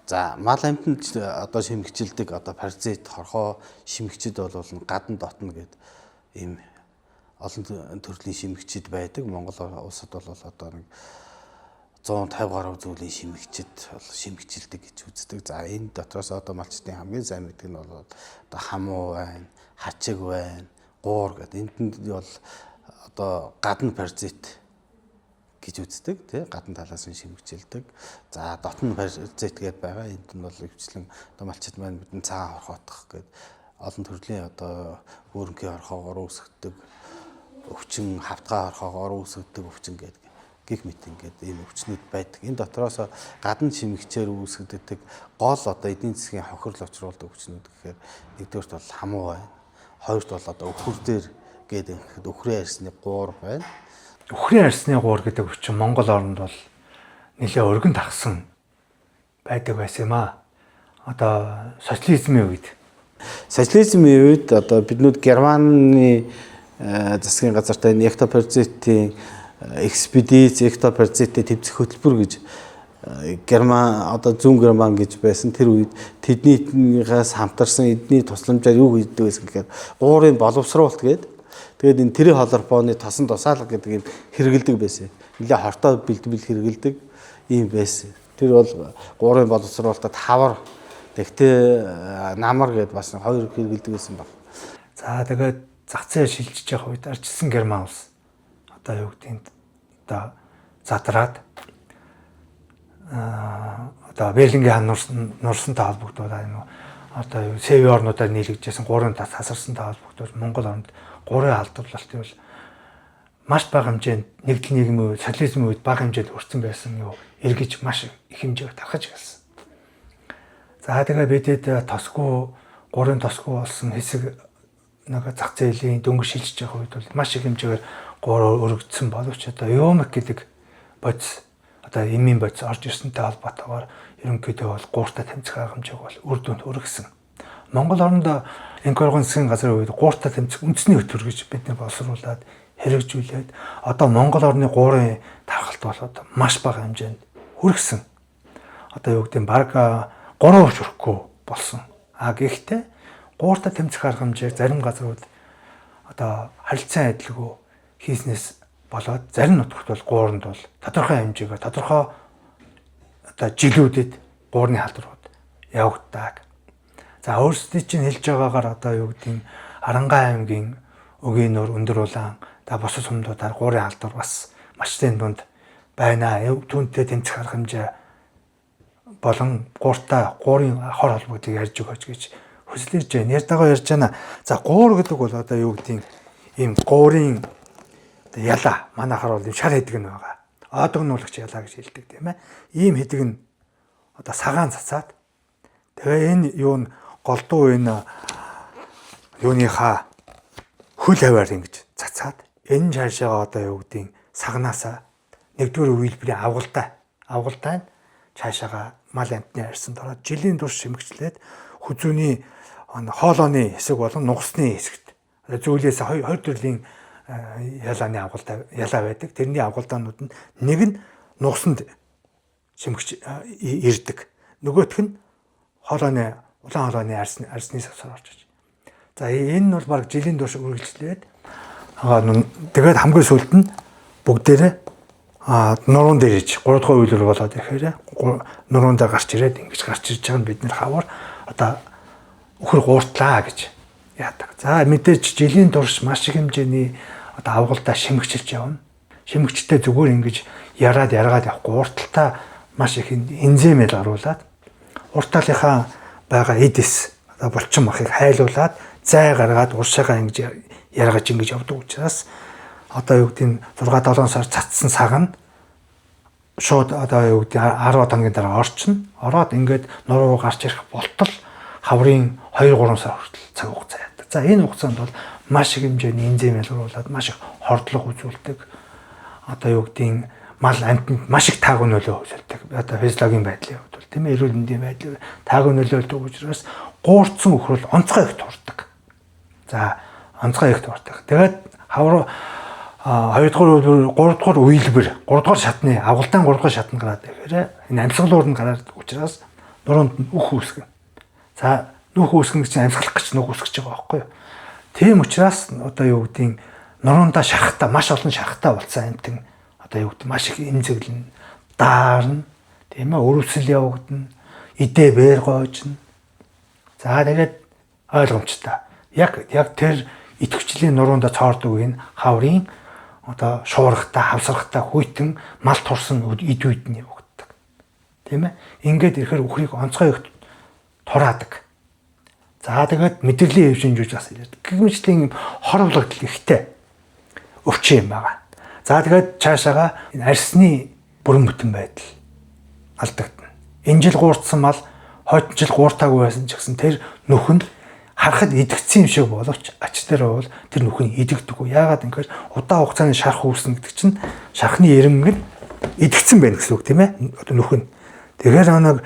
За мал амьтанд одоо шимэгчилдэг одоо паразит хорхоо шимэгчид бол гадна дотно гэдэг ийм олон төрлийн шимэгчид байдаг. Монгол улсад бол одоо нэг 150 гаруй зүйлийн шимэгчид бол шимэгчилдэг гэж үздэг. За энэ дотроос одоо малчдын хамгийн сайн мэддэг нь бол одоо хамуу байна, хачиг байна, гуур гэдэг. Энд нь бол одоо гадна паразит гэж үздэг, тий гадна талаас нь шимэгчилдэг. За дотн паразит гэдээ байгаа. Энд нь бол өвчлэн одоо малчид маань бидний цагаан хорхоотох гэдэг олон төрлийн одоо өөрөнхийн хорхоогоор үүсгдэг өвчин, хавтгай хорхоогоор үүсгдэг өвчин гэдэг гих мэт ингээд ийм өвчнүүд байдаг. Энэ дотроос гадна шимэгчээр үүсгдэг гол одоо эдийн засгийн хохирол учруулдаг өвчнүүд гэхээр нэгдүгээрт бол хамуу байна. Хоёрт бол одоо өхөр дээр гэдэг өхрийн арсны гуур байна. Өхрийн арсны гуур гэдэг өвчин Монгол орнд бол нэлээ өргөн тагсан байдаг байсан юм аа. Одоо социализмын үед одоо биднүүд Германы засгийн газартай энэ эктопаразитын экспедиц эктопаразитын төвцөх хөтөлбөр гэж Герман одоо зүүн Герман гэж байсан тэр үед тэднийхээс хамтарсан эдний тусламжаар юу хийдэг байсан гэхээр гуурын боловсруулалт гэдэг. Тэгээд энэ тэрийн холбооны тосон тусаалга гэдэг юм хэрэгэлдэг байсан. Нилээ хортой бэлтгэл хэрэгэлдэг юм байсан. Тэр бол гуурын боловсруулалтад хавар тэгтээ намар гэдээ бас хоёр хэрэгэлдэг байсан баг. За тэгээд зах зээл шилжиж явах үед арчилсан Герман улс одоо юу гэдгийг одоо задраад одоо Берлингийн хан нурсантай холбогдуулаад энэ одоо юу Севи орнуудаар нийлэгдсэн гурван тас хасарсантай холбогдуулж Монгол орнд гурван халдварлалтын бол маш бага хэмжээнд нэгдэл нийгмийн үед социализмын үед бага хэмжээнд өртсөн байсан юу эргэж маш их хэмжээгээр тархаж гэлсэн. За тэгээ бидэд тосгүй гурван тосгүй болсон хэсэг нэг зах зээлийн дөнгөж шилжиж явах үед бол маш их хэмжээгээр гурав өргөдсөн боловч одоо Юмик гэдэг бодис одоо эмийн бодис орж ирсэнтэй холбоотойгоор ерөнхийдөө бол гууртаа тэмцэх арга хэмжээг бол үр дүнд өргөсөн. Монгол орнд инкоргон засгийн газрын үед гууртаа тэмцэх үндэсний хөтөлбөр гэж бид боловсруулад хэрэгжүүлээд одоо Монгол орны гуурын тархалт бол одоо маш бага хэмжээнд хүргэсэн. Одоо юу гэдэг нь баг 3% хүрэхгүй болсон. Гэхдээ гууртаа тэмцэх арга хэмжээг зарим газрууд одоо харилцан адилгүй хийснээс болоод зарим нутагт бол гууранд бол тодорхой хэмжээгээр тодорхой одоо жилүүдэд гуурны халдварууд явагддаг. За өөрсдөө чинь хэлж байгаагаар одоо юу гэдэг нь Харангай аймгийн Өгийн нуур өндөр улаан та босод сумдуудаар гуурын халдвар бас мачтын дунд байна. Түүнтэй тэмцэх арга хэмжээ болон гуурын хор холбоотыг ярьж өгөөч гэж хүслэж байна. Ярьж байна. За гуур гэдэг бол одоо юу гэдэг ийм гуурын ялаа манайхаар бол шар хэдэг нь байгаа. Оодогнуулагч ялаа гэж хэлдэг тийм ээ. Ийм хэдэг нь одоо сагаан цацаад тэгээ энэ юу н голдуу энэ юуныхаа хөл хаваар ингэж цацаад энэ цаашаа одоо юу гэдэг сагнаасаа нэгдүгээр үйлбэрийн авгалтай нь цаашаага мал амтны арьсанд ороод жилийн турш шимэгчлээд хүзүүний хоолойны хэсэг болон нугасны хэсэгт зөөлөөс хоёр төрлийн ялааны ялаа байдаг. Тэрний авгалдаанууд нь нэг нь нугасанд шимэгч ирдэг. Нөгөөх нь улаан хоолойны арсны савсаар орж иж. За энэ нь бол баг жилийн турш үргэлжлээд тэгээд хамгийн сүүлд нь бүгдээрээ нуруунд дээр иж 3 дахь үйлрэл болоод ирэхээр нуруунд гарч ирээд ингэж гарч ирж байгаа нь бид нэр хавар одоо өхөр гууртлаа гэж яадаг. За мэдээж жилийн турш маш их хэмжээний одоо авгалдаа шимэгчилж явна. Шимэгчтэй зүгээр ингэж яргаад явахгүй урталтаа маш их энзимэл гаруулад уртаалынхаа байгаа эдис одоо булчин махыг хайлуулад зай гаргаад уршаагаа ингэж яргаж ингэж явдаг учраас одоо юу гэдэг нь 6-7 сар цацсан саг нь шууд одоо юу гэдэг 10 хоногийн дараа орчин ороод ингээд нуруу гарч ирэх болтол хаврын 2-3 сар хүртэл цаг хугацаа яддаг. За энэ хугацаанд бол маш их хэмжээний энзим ялгаруулад маш их хордлого үзүүлдэг. Одоо юу гэдэг мал амтнд маш их таагүй нөлөө үзүүлдэг. Одоо физиологийн байдлын хувьд бол тийм ээ эрүүл мэндийн байдлыг таагүй нөлөөлдөг учраас гуурцсан өхрөл онцгой их турдаг. За онцгой их турдаг. Тэгээд хавар 2 дугаар үйлбэр 3 дугаар шатны авгалдаан 3 дугаар шатнд гараад ирэхээр энэ амьсгалуур нь гараад учраас нуруунд нь үх үүсгэн. За нүх үүсгэн гэж амьсгалах гэж нүх үүсгэж байгаа байхгүй юу? Тийм учраас одоо юу гэдгийг нуруундаа шарахтаа маш олон шарахтаа болсон амтэн одоо юу гэдэг маш их эмзэглэн даарна. Тийм ээ өрөвсөл явагдана. Идэ бээр гоожно. За тэгээд ойлгомжтой. Яг тэр идэвхжлийн нуруундаа цоордог энэ хаврын одоо шуурхтаа хавсрахтаа хүйтэн мал турсан эд үйд нь явагддаг. Тийм ээ. Ингээд ирэхээр үхрийг онцгой их тураадаг. За тэгээд мэдрэлийн хэв шинжүүж бас ирээд гэгмжлийн хор болгодол ихтэй өвчин юм байгаа. За тэгээд цаашаага энэ арсны бүрэн бүтэн байдал алдагдана. Энэ жил гуурцсан мал хойд жил гууртаагүй байсан ч гэсэн тэр нүхэн харахад идэгдсэн юм шиг боловч ач дээр бол тэр нүхэн идэгдэггүй. Яагаад гэвэл удаан хугацааны шарах үүснэ гэдэг чинь шархны ирэмэг нь идэгдсэн байх гэсэн үг тийм ээ. Одоо нүхэн. Тэгэхээр нэг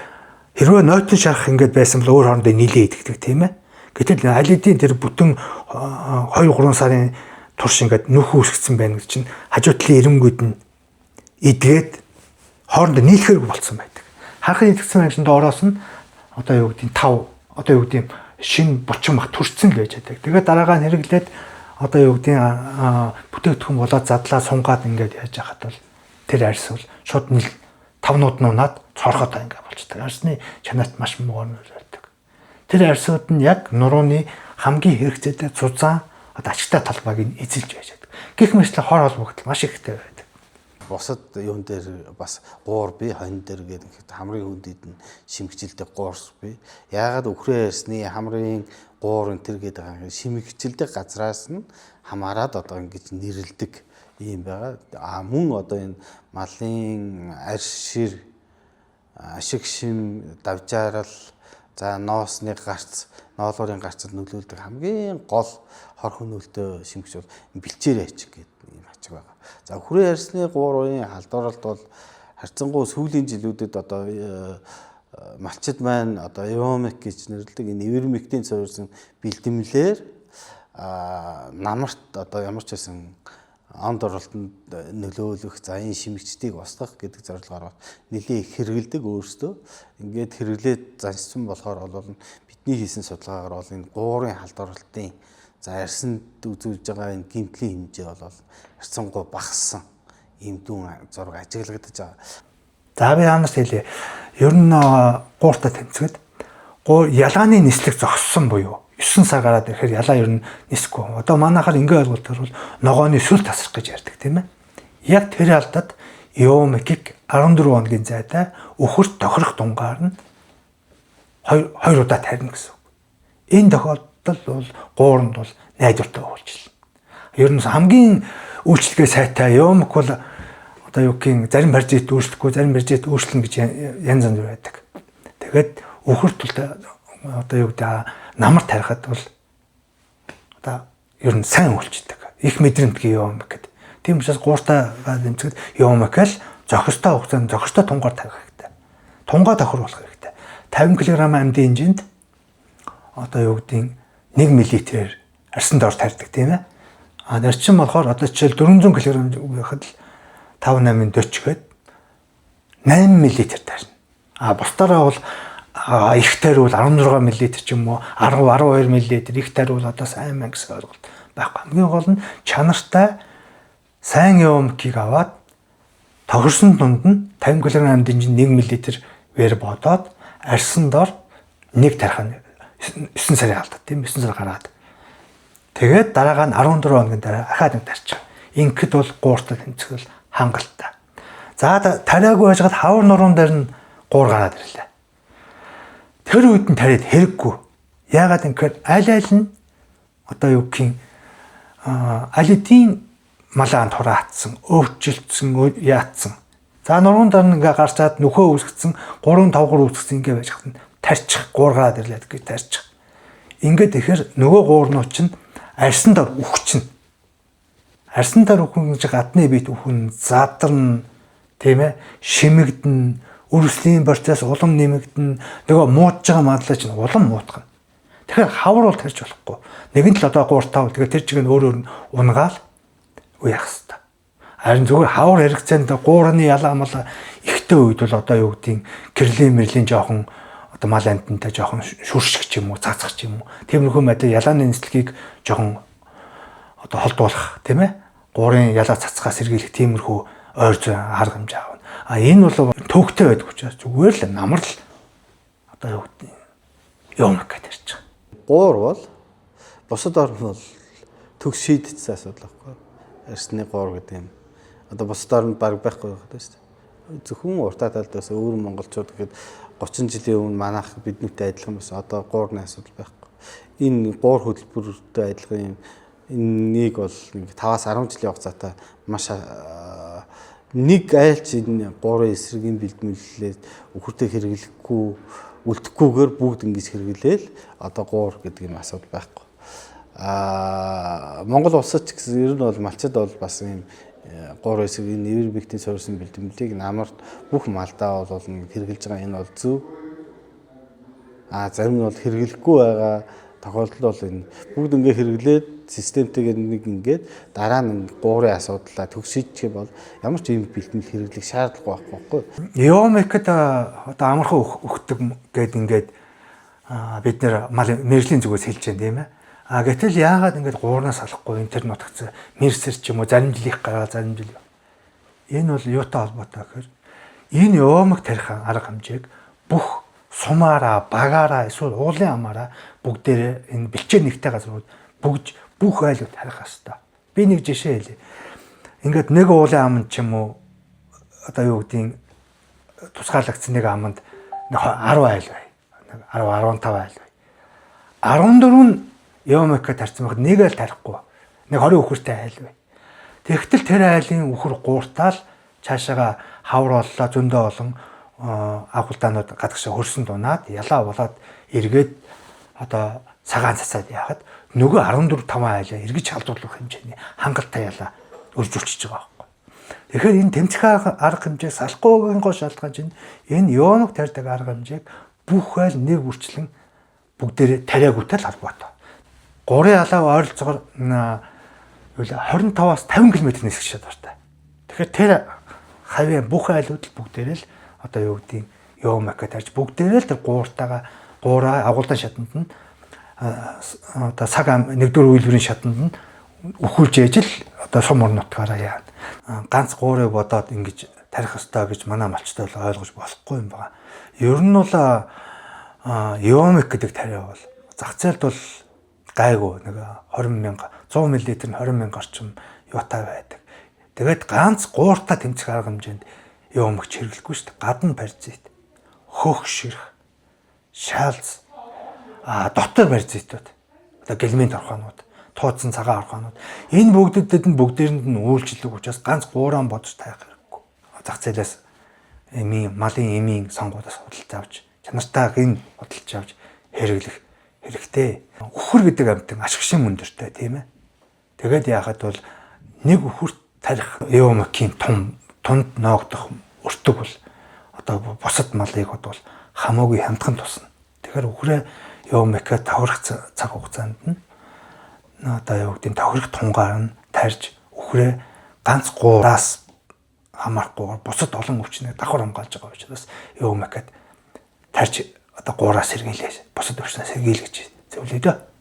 хэрвээ нойтон шарах ингээд байсан бол өөр хоорондоо нийлээ идэгдэг тийм ээ. Гэтэл аль хэдийн тэр бүтэн 2-3 сарын турш ингээд нүх үүсгэсэн байна гэж чинь хажуу талын ирэмгүүд нь идгээд хоорондоо нийлэхэрэг болцсон байдаг. Харахад идэгдсэн байх чинь доороос нь одоо юу гэдэг нь 5 одоо юу гэдэг юм шин булчин мах төрцсөн л байж байдаг. Тэгээд дараагаа нь хэрэглээд одоо юу гэдэг бүтээгдэхүүн болоод задлаа сунгаад ингээд яаж яхад бол тэр арьс бол шууд 5 нь унаад цорхоод ингээд болчдаг. Арьсны чанарт маш муу байдаг. Тэр арьсууд нь яг нурууны хамгийн хэрэгцээтэй зузаан одоо ачигтай талбайг нь эзэлж байж байдаг. Гэх мэтлээ хор холбогдол маш ихтэй байдаг. Бусад юун дээр бас гуур бий, хонь дээр гэдэг хамрын хүндэд нь шимэгчлдэг гуурс бий. Яагаад үхрээ ярьсны хамрын гуур энэ төр гэдэг шимэгчлдэг газраас нь хамаарад одоо ингэж нэрлдэг юм байгаа. Мөн одоо энэ малын арьс шир, ашиг шим, давжаарал, за ноосны гарц, ноолуурын гарцад нөлөөлдөг хамгийн гол хор хөнөөлтөө шимэгч бол бэлчээр ачиг гэдэг юм ачиг байгаа. За үхрээ ярьсны гуурын халдваралт бол харьцангуй сүүлийн жилүүдэд одоо малчид маань одоо эвомик гэж нэрлэдэг энэ эвермектийн цуврсан бэлтгэлээр намарт одоо ямар ч байсан онд оролтонд нөлөөлөх за энэ шимэгчдийг устгах гэдэг зорилгоор нэлээд их хэрэгэлдэг өөрсдөө. Ингээд хэрэглээд заншсан болохоор бол бидний хийсэн судалгаагаар бол энэ гуурын халдваралтын за арьсанд үзүүлж байгаа энэ гэмтлийн хэмжээ бол харьцангуй багассан ийм дүн зураг ажиглагдаж байгаа. За би хаанаас хэлээ. Ер нь гууртаа тэмцгээд ялгааны нислэг зогссон буюу 9 сар гараад ирэхээр ялаа ер нь нисэхгүй. Одоо манайхаар ингээ ойлголтоор бол ногооны сүл тасрах гэж ярьдаг тийм ээ. Яг тэр алдад эвомикийг 14 хоногийн зайтай өхөрт тохирох тунгаар нь 2 удаа тарина гэсэн үг. Энэ тохиолдолд бол гууранд бол найдвартай уулзлаа. Ер нь хамгийн үйлчлэгээ сайтай эвомик бол одоо юу гэх зарим барьжит өөрчлөхгүй, зарим барьжит өөрчлөн гэж янз янз байдаг. Тэгээд өхөрт бол одоо юу гэдэг намар тарихад бол одоо ер нь сайн үйлчдэг. Их мэдрэмтгий эвомик гэдэг. Тийм учраас гууртаа нэмцгээд эвомик л зохистой хугацаанд зохистой тунгаар тавих хэрэгтэй. Тунгаа тохируулах хэрэгтэй. 50 кг амьдын хэмжээнд одоо юу гэдэг 1 мл арьсан дор тарьдаг тийм ээ. Нарчин болохоор одоо жишээл 400 кг байхад л 5-8-40 гээд 8 мл тарьна. Бусдаараа бол их тариул 16 мл ч юм уу 10-12 мл их тариул одоо сайн мэн гэсэн ойлголт байхгүй. Хамгийн гол нь чанартай сайн эвомикийг аваад тохирсон дунд нь 50 кг амьдын 1 мл вэр бодоод арьсан дор нэг тарих 9 сарын алдаад тийм 9 сар гараад тэгээд дараагаа нь 14 хоногийн дараа ахаад нэг тарчих. Ингээд бол гууртаа тэмцэл хангалттай. За тариагүй байжгаад хавар нуруунд дээр нь гуур гараад ирлээ. Тэр үед нь тариад хэрэггүй. Яагаад гэвэл аль нь одоо юу гэх аль эдийн малаан тураацсан, өвчлөлтсөн, яатсан. За нуруунд дээр ингээ гарчаад нөхөө үүсгэсэн 3-5 үүсгэсэн ингээ байж хатна тарчих гуур гараад ирлээ гэж тарчих. Ингээд ихээр нөгөө гуурнууд чинь арьсан дор үхчихнэ. Арьсан дор үхэн гэж гадны бит үхэн задарна тийм ээ шимэгдэн өрслийн процесс улам нэмэгдэн нөгөө муудж байгаа мадлаа чинь улам муутгана. Тэгэхээр хавар бол тарьж болохгүй. Нэгэн л одоо гууртаа бол тэгэхээр тэр чигээр өөрөөр нь унгаал уяах хэрэгтэй. Харин зүгээр хавар хэрэгцээнд гуурны ялаа мал ихтэй үед бол одоо юу гэдгийг кэрлийн мэрлийн жоохон одоо мал амтантай жоохон шүрших ч юм уу, цаацах ч юм уу. Тиймэрхүү мэт ялааны нислэгийг жоохон одоо холдуулах тийм ээ. Гуурын ялаа цацгаа сэргийлэх тиймэрхүү ойр зүйн арга хэмжээ аавна. А энэ бол төвөгтэй байдаг учраас зүгээр л намрал одоо юу гэдэг юм гэдэг ярьж байгаа. Гуур бол бусад орн бол төгс шийдчихсэн асуудал байхгүй. Арсны гуур гэдэг юм. Одоо бусад орнд баг байхгүй байх гэдэг шүү дээ. Зөвхөн уртаа талдаас өөр монголчууд гэхэд 30 жилийн өмнө манайх биднүүтэй адилхан байсан. Одоо гуурны асуудал байхгүй. Энэ гуур хөтөлбөртэй адилхан юм. Энийг бол нэг 5-10 жилийн хугацаатай маш нэг айлч энэ гуурын эсрэгийн бэлтгэлээ өхөртэй хэрэглэхгүй үлдэхгүйгээр бүгд ингэж хэрэглээл одоо гуур гэдэг юм асуудал байхгүй. Монгол улсад ч гэсэн ер нь бол малчид бол бас ийм гуурын эсрэгийн нэвэр бигтийн суурьсан бэлтгэлийг намарт бүх малдаа бол хэрэгжилж байгаа энэ бол зөв. Зарим нь бол хэрэглэхгүй байгаа тохиолдол бол энэ бүгд ингээ хэрэглээд системтэйгээр нэг ингээд дараа нь гуурын асуудлаа төгсөйчих бол ямар ч юм бэлтгэл хэрэглэх шаардлагагүй байхгүй. Еомекд одоо амархан өгдөг гэд ингээд бид нэр мэржлийн зүгээс хэлж байна тийм ээ. Гэтэл яагаад ингээд гуурнаас салахгүй интернет нутагц мэрсэр ч юм уу зарим жилийнх гараа зарим жил. Энэ бол юутай холбоотой гэхээр энэ еомек тарих арга хэмжээг бүх сумаараа, багаараа, эсвэл уулын амаараа бүгдээрээ энэ бэлчээр нэгтэй газрууд бүх айлууд харих хэвээр. Би нэг жишээ хэлье. Ингээд нэг уулын аманд ч юм уу одоо юу гэдгийг тусгаарлагдсан нэг аманд 10 айл бай. 10 15 айл бай. 14 нь еомек тарьсан байхад нэг айл тарихгүй. Нэг 20 үхэртэй айл бай. Тэгтэл тэр айлын үхэр гууртаал цаашаага хавар боллоо зөндөө олон агуулдаанууд гадагшаа хөрсөн дунаад ялаа болоод эргээд одоо цагаан цацаад яхад нөгөө 14 5 айлаа эргэж халдварлах хэмжээний хангалттай ялаа өржүүлчихэж байгаа байхгүй. Тэгэхээр энэ тэмцэх арга хэмжээ салахгүйгийн гол шалтгаан чинь энэ еомек тарьдаг арга хэмжээг бүх айл нэг үрчлэн бүгдээрээ тариагүйтэй л холбоотой. Гурын алаа ойролцоогоор 25-аас 50 км нисгэж чадвартай. Тэгэхээр тэр хавийн бүх айлууд л бүгдээрээ л одоо юу гэдгийг еомек тарьж бүгдээрээ л тэр гуураа агуулдан шатанд нь одоо цаг нэгдүгээр үйлдвэрийн шатанд нь өхүүлж ээж л одоо сум орон нутгаараа яа. Ганц гуурыг бодоод ингэж тарих ёстой гэж манай малчтай бол ойлгож болохгүй юм байна. Ер нь бол еомек гэдэг тариа бол зах зээлд бол гайгүй нэг 20 мянга 100 мл нь 20 мянга орчим юутай байдаг. Тэгээд ганц гууртаа тэмцэх арга хэмжээнд еомек хэрэглэхгүй шүү дээ. Гадна паразит, хөгширх, шаалц, дотор паразитууд, одоо гэлмийн торхоонууд, тууцсан цагаан орхоонууд. Энэ бүгдэд нь бүгдээрэнд нь үйлчлэг учраас ганц гууран бодож таах хэрэггүй. Зах зээлээс малын эмийн сонгуудаас худалдаж авч, чанартай гин худалдаж авч хэрэглэх хэрэгтэй. Үхэр гэдэг амьтан ашигшин өндөртэй тийм ээ. Тэгээд яхад бол нэг үхэрт тарих еомекийн тунд ноогдох өртөг бол одоо бусад малыг бол хамаагүй хямдхан тусна. Тэгэхээр үхрээ еомекээ тохирох цаг хугацаанд нь одоо юу гэдэг тохирох тунгаар нь тарьж үхрээ ганц гуураас хамаарахгүйгээр бусад олон өвчнөд давхар хамгаалж байгаа учраас еомекэд тарьж одоо гуураас сэргийлээ. Бусад өвчнөөс сэргийл гэж зөвлөе дөө.